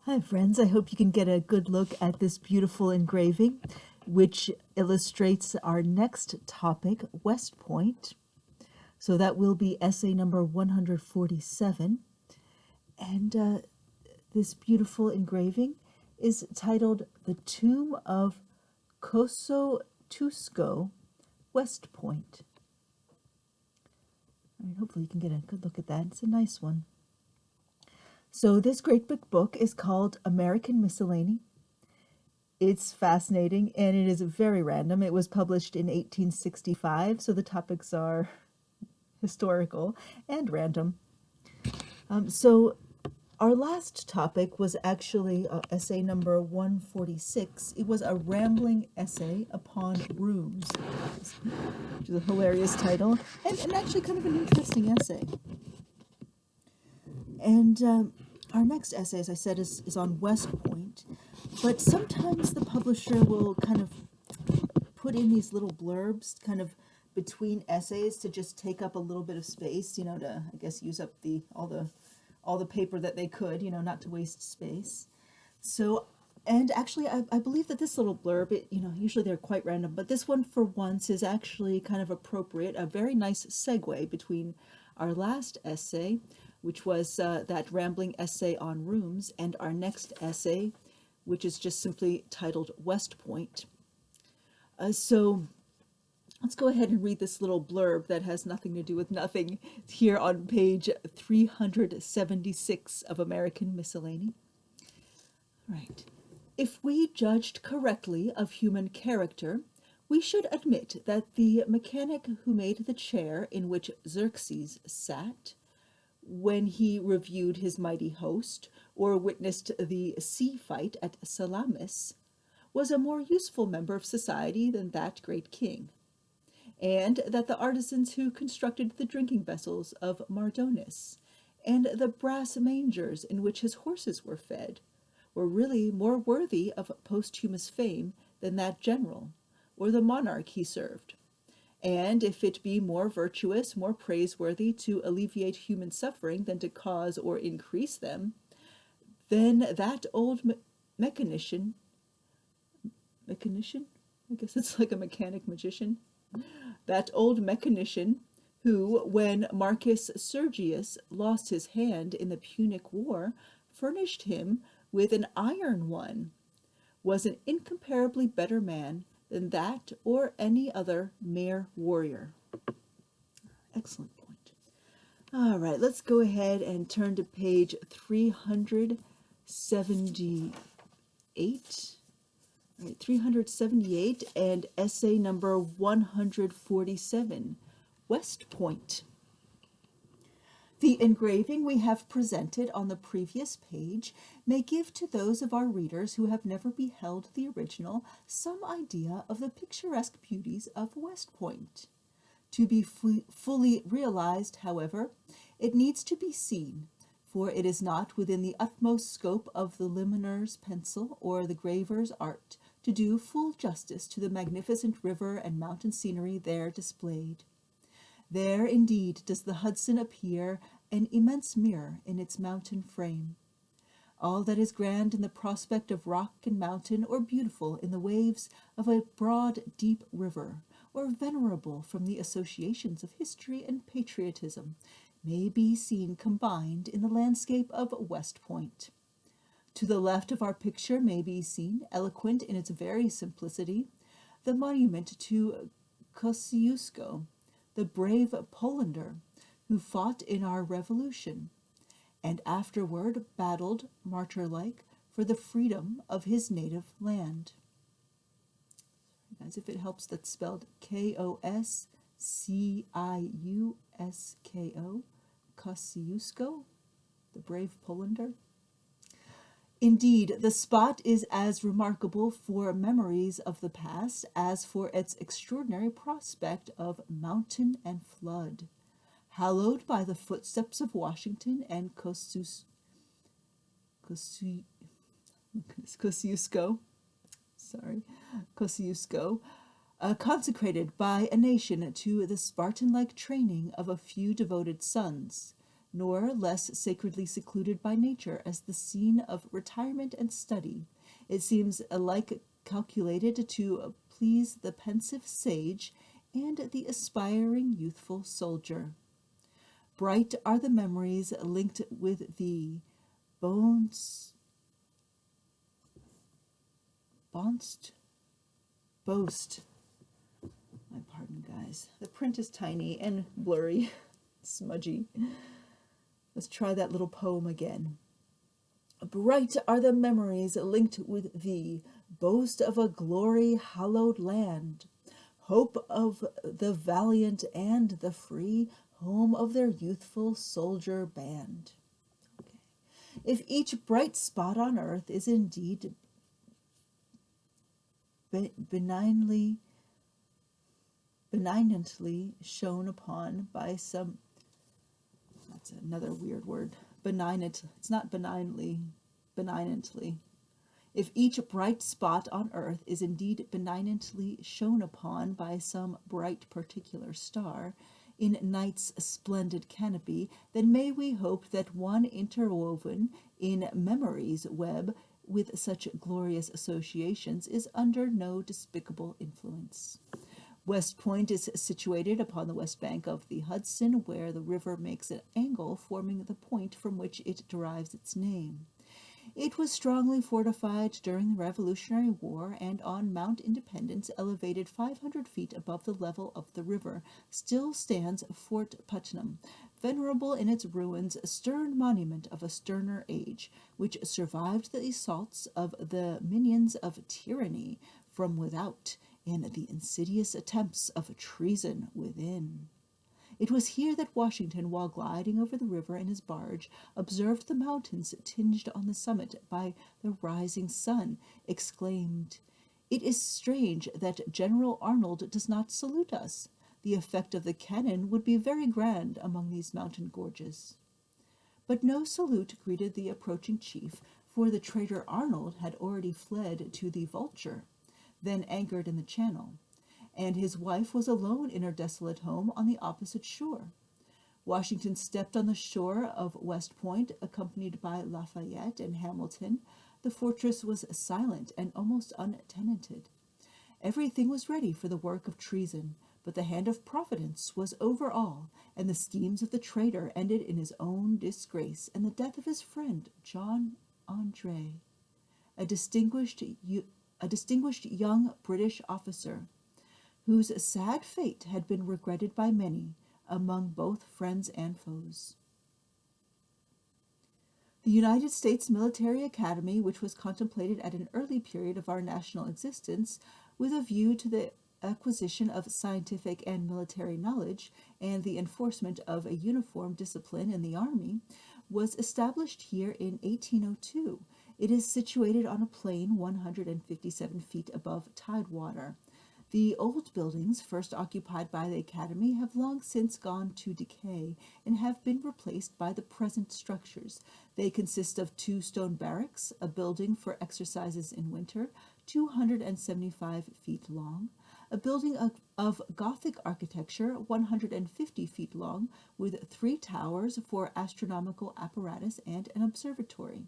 Hi friends, I hope you can get a good look at this beautiful engraving, which illustrates our next topic, WestPoint. So that will be essay number 147. And this beautiful engraving is titled The Tomb of Kosciuszko, WestPoint. All right, hopefully you can get a good look at that. It's a nice one. So this great big book is called American Miscellany. It's fascinating, and it is very random. It was published in 1865, so the topics are historical and random. So our last topic was actually essay number 146. It was a rambling essay upon rooms, which is a hilarious title, and actually kind of an interesting essay. And our next essay, as I said, is on WestPoint. But sometimes the publisher will kind of put in these little blurbs kind of between essays to just take up a little bit of space, to, I guess, use up all the paper that they could, not to waste space. So, and actually, I believe that this little blurb, usually they're quite random, but this one for once is actually kind of appropriate, a very nice segue between our last essay, which was that rambling essay on rooms, and our next essay, which is just simply titled WestPoint. So let's go ahead and read this little blurb that has nothing to do with nothing here on page 376 of American Miscellany. Right. If we judged correctly of human character, we should admit that the mechanic who made the chair in which Xerxes sat, when he reviewed his mighty host, or witnessed the sea fight at Salamis, was a more useful member of society than that great king, and that the artisans who constructed the drinking vessels of Mardonis, and the brass mangers in which his horses were fed, were really more worthy of posthumous fame than that general, or the monarch he served. And if it be more virtuous, more praiseworthy to alleviate human suffering than to cause or increase them, then that old mechanician, I guess it's like a mechanic magician, that old mechanician who, when Marcus Sergius lost his hand in the Punic War, furnished him with an iron one, was an incomparably better man than that or any other mere warrior. Excellent point. All right, let's go ahead and turn to page 378. All right, 378 and essay number 147, WestPoint. The engraving we have presented on the previous page may give to those of our readers who have never beheld the original some idea of the picturesque beauties of WestPoint. To be fully realized, however, it needs to be seen, for it is not within the utmost scope of the limner's pencil or the graver's art to do full justice to the magnificent river and mountain scenery there displayed. There, indeed, does the Hudson appear an immense mirror in its mountain frame. All that is grand in the prospect of rock and mountain, or beautiful in the waves of a broad, deep river, or venerable from the associations of history and patriotism, may be seen combined in the landscape of WestPoint. To the left of our picture may be seen, eloquent in its very simplicity, the monument to Kosciuszko, the brave Polander who fought in our revolution, and afterward battled, martyr-like, for the freedom of his native land. As if it helps, that's spelled Kosciuszko, Kosciuszko, the brave Polander. Indeed, the spot is as remarkable for memories of the past as for its extraordinary prospect of mountain and flood. Hallowed by the footsteps of Washington and Kosciuszko, consecrated by a nation to the Spartan-like training of a few devoted sons, nor less sacredly secluded by nature as the scene of retirement and study. It seems alike calculated to please the pensive sage and the aspiring youthful soldier. Bright are the memories linked with thee, bones, bonst, boast. My pardon, guys. The print is tiny and blurry, smudgy. Let's try that little poem again. Bright are the memories linked with thee, boast of a glory hallowed land, hope of the valiant and the free, home of their youthful soldier band. Okay. If each bright spot on earth is indeed benignantly shone upon by some, that's another weird word, benignant, it's not benignly, benignantly. If each bright spot on earth is indeed benignantly shone upon by some bright particular star in night's splendid canopy, then may we hope that one interwoven in memory's web with such glorious associations is under no despicable influence. WestPoint is situated upon the west bank of the Hudson, where the river makes an angle, forming the point from which it derives its name. It was strongly fortified during the Revolutionary War, and on Mount Independence, elevated 500 feet above the level of the river, still stands Fort Putnam, venerable in its ruins, a stern monument of a sterner age, which survived the assaults of the minions of tyranny from without and the insidious attempts of treason within. It was here that Washington, while gliding over the river in his barge, observed the mountains tinged on the summit by the rising sun, exclaimed, "It is strange that General Arnold does not salute us. The effect of the cannon would be very grand among these mountain gorges." But no salute greeted the approaching chief, for the traitor Arnold had already fled to the Vulture, then anchored in the channel, and his wife was alone in her desolate home on the opposite shore. Washington stepped on the shore of West Point, accompanied by Lafayette and Hamilton. The fortress was silent and almost untenanted. Everything was ready for the work of treason, but the hand of Providence was over all, and the schemes of the traitor ended in his own disgrace and the death of his friend, John Andre, a distinguished young British officer, whose sad fate had been regretted by many, among both friends and foes. The United States Military Academy, which was contemplated at an early period of our national existence, with a view to the acquisition of scientific and military knowledge and the enforcement of a uniform discipline in the Army, was established here in 1802. It is situated on a plain 157 feet above tidewater. The old buildings, first occupied by the Academy, have long since gone to decay and have been replaced by the present structures. They consist of 2 stone barracks, a building for exercises in winter, 275 feet long, a building of Gothic architecture, 150 feet long, with 3 towers for astronomical apparatus and an observatory,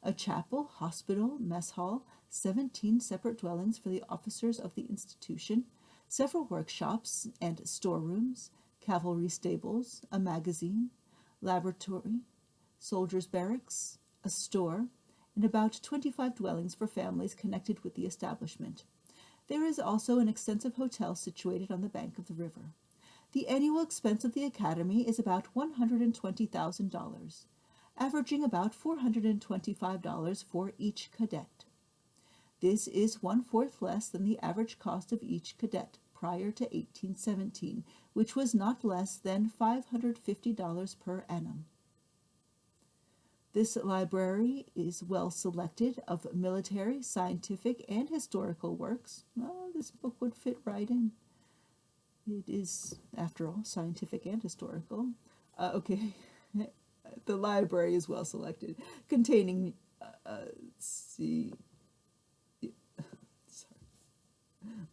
a chapel, hospital, mess hall, 17 separate dwellings for the officers of the institution, several workshops and storerooms, cavalry stables, a magazine, laboratory, soldiers' barracks, a store, and about 25 dwellings for families connected with the establishment. There is also an extensive hotel situated on the bank of the river. The annual expense of the Academy is about $120,000, averaging about $425 for each cadet. This is 1/4 less than the average cost of each cadet prior to 1817, which was not less than $550 per annum. This library is well selected of military, scientific, and historical works. Oh, this book would fit right in. It is, after all, scientific and historical. Okay. The library is well selected, containing,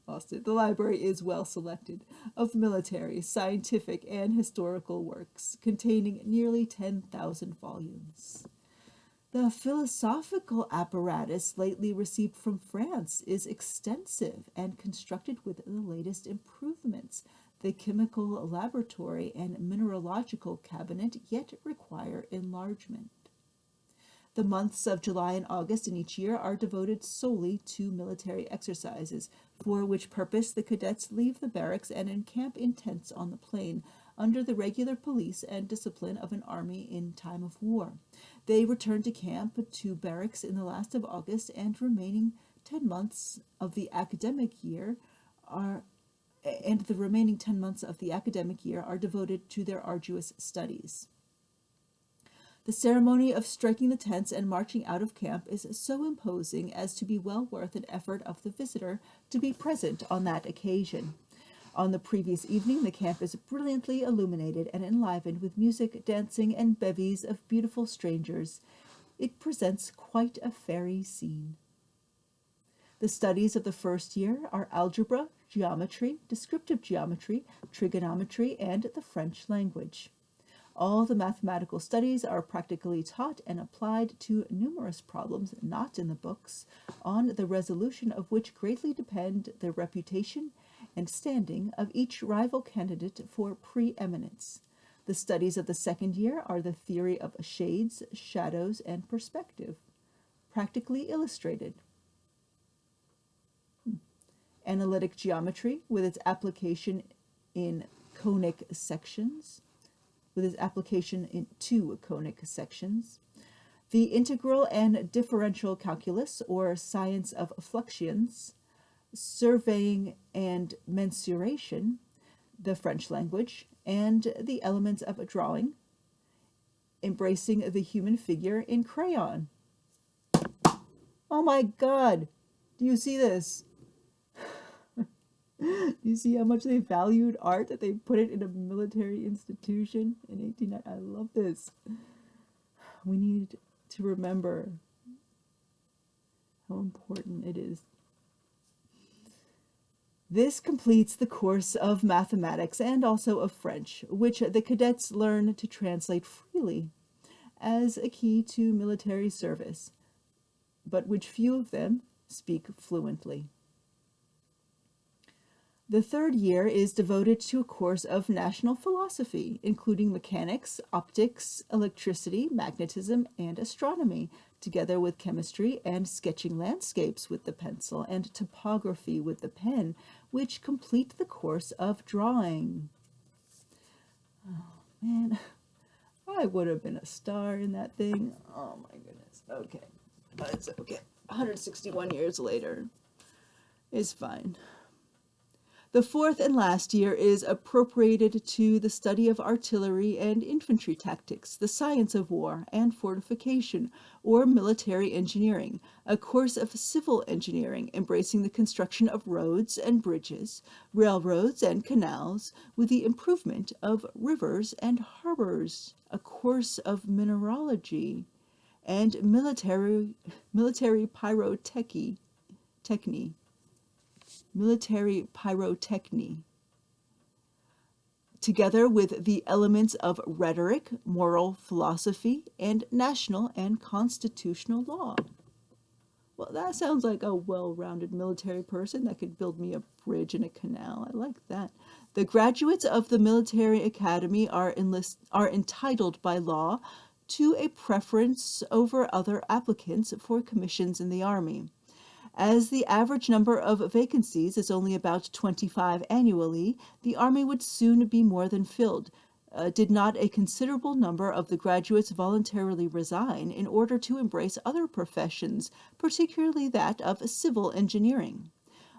Lost it. The library is well selected of military, scientific, and historical works, containing nearly 10,000 volumes. The philosophical apparatus lately received from France is extensive and constructed with the latest improvements. The chemical laboratory and mineralogical cabinet yet require enlargement. The months of July and August in each year are devoted solely to military exercises, for which purpose the cadets leave the barracks and encamp in tents on the plain, under the regular police and discipline of an army in time of war. They return to camp to barracks in the last of August, and remaining 10 months of the academic year are devoted to their arduous studies. The ceremony of striking the tents and marching out of camp is so imposing as to be well worth an effort of the visitor to be present on that occasion. On the previous evening, the camp is brilliantly illuminated and enlivened with music, dancing, and bevies of beautiful strangers. It presents quite a fairy scene. The studies of the first year are algebra, geometry, descriptive geometry, trigonometry, and the French language. All the mathematical studies are practically taught and applied to numerous problems not in the books, on the resolution of which greatly depend the reputation and standing of each rival candidate for preeminence. The studies of the second year are the theory of shades, shadows, and perspective, practically illustrated. Analytic geometry, with its application in conic sections, the integral and differential calculus, or science of fluxions, surveying and mensuration, the French language, and the elements of drawing, embracing the human figure in crayon. Oh my God! Do you see this? Do you see how much they valued art, that they put it in a military institution in 1890? I love this. We need to remember how important it is. This completes the course of mathematics and also of French, which the cadets learn to translate freely as a key to military service, but which few of them speak fluently. The third year is devoted to a course of national philosophy, including mechanics, optics, electricity, magnetism, and astronomy, together with chemistry and sketching landscapes with the pencil and topography with the pen, which complete the course of drawing. Oh, man. I would have been a star in that thing. Oh, my goodness. Okay. But it's okay. 161 years later. It's fine. The fourth and last year is appropriated to the study of artillery and infantry tactics, the science of war and fortification, or military engineering, a course of civil engineering embracing the construction of roads and bridges, railroads and canals, with the improvement of rivers and harbors, a course of mineralogy, and military pyrotechny, together with the elements of rhetoric, moral philosophy, and national and constitutional law. Well, that sounds like a well-rounded military person that could build me a bridge and a canal. I like that. The graduates of the military academy are entitled by law to a preference over other applicants for commissions in the Army. As the average number of vacancies is only about 25 annually, the Army would soon be more than filled, did not a considerable number of the graduates voluntarily resign in order to embrace other professions, particularly that of civil engineering.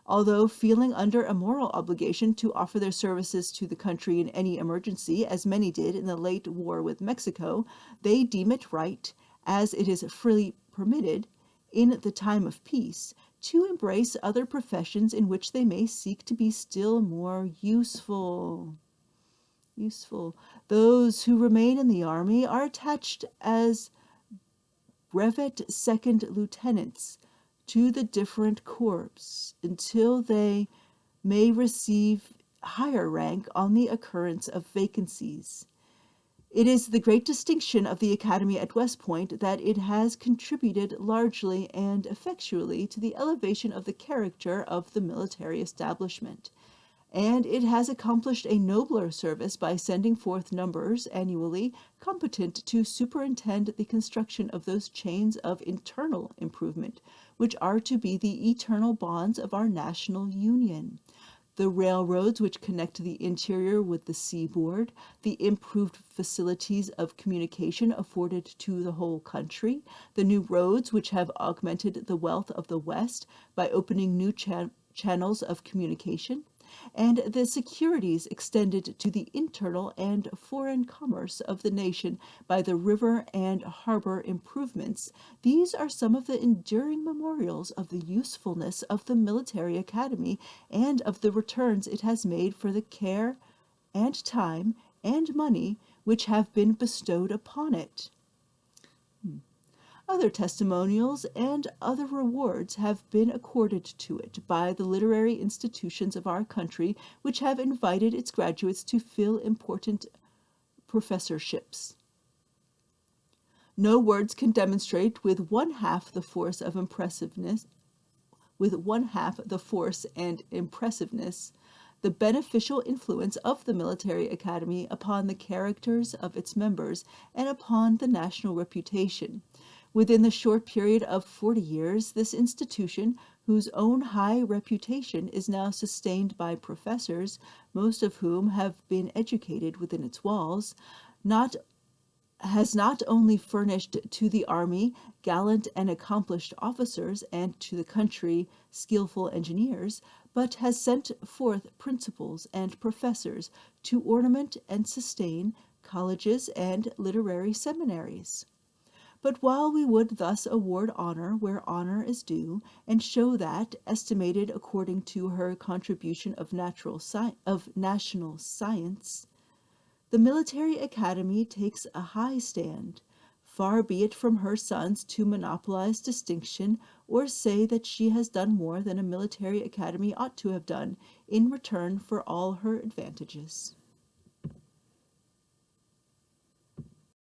Although feeling under a moral obligation to offer their services to the country in any emergency, as many did in the late war with Mexico, they deem it right, as it is freely permitted, in the time of peace, to embrace other professions in which they may seek to be still more useful. Those who remain in the Army are attached as brevet second lieutenants to the different corps until they may receive higher rank on the occurrence of vacancies. It is the great distinction of the Academy at West Point that it has contributed largely and effectually to the elevation of the character of the military establishment, and it has accomplished a nobler service by sending forth numbers annually competent to superintend the construction of those chains of internal improvement which are to be the eternal bonds of our national union. The railroads which connect the interior with the seaboard, the improved facilities of communication afforded to the whole country, the new roads which have augmented the wealth of the West by opening new channels of communication, and the securities extended to the internal and foreign commerce of the nation by the river and harbor improvements, these are some of the enduring memorials of the usefulness of the military academy and of the returns it has made for the care and time and money which have been bestowed upon it. Other testimonials and other rewards have been accorded to it by the literary institutions of our country, which have invited its graduates to fill important professorships. No words can demonstrate with one half the force and impressiveness, the beneficial influence of the military academy upon the characters of its members and upon the national reputation. Within the short period of 40 years, this institution, whose own high reputation is now sustained by professors, most of whom have been educated within its walls, has not only furnished to the army gallant and accomplished officers and to the country skillful engineers, but has sent forth principals and professors to ornament and sustain colleges and literary seminaries. But while we would thus award honor where honor is due, and show that, estimated according to her contribution of national science, the military academy takes a high stand, far be it from her sons to monopolize distinction or say that she has done more than a military academy ought to have done in return for all her advantages.